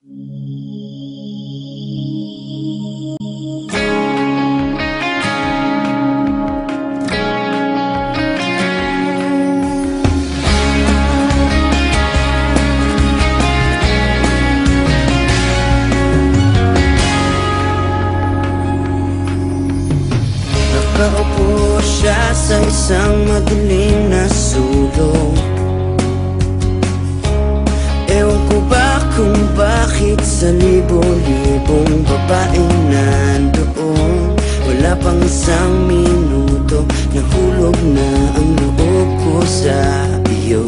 Nakaupo siya sa isang madilim na sulong. Ewan ko ba kung bakit sa libo-libong babaeng nandoon, wala pang isang minuto, nahulog na ang loob ko sa iyo.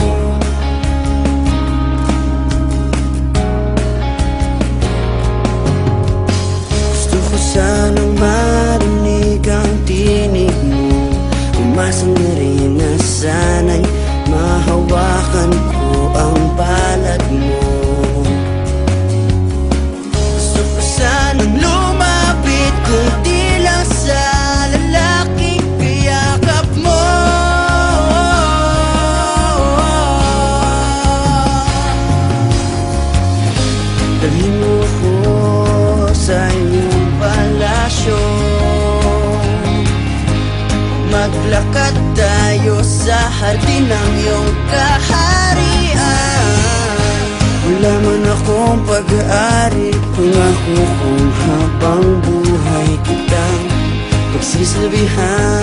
Gusto ko sanang marinig ang tinig mo, umasa na rin na sana'y mahawakan ko ang palad mo. Gusto ko sanang lumapit kung di lang sa lalaking kayakap mo. Dalhin mo ako sa iyong palasyo, maglakad tayo sa hardin ng iyong kaharian. Wala man akong pag-aari, pangako kung habang buhay kitang pagsisilbihan.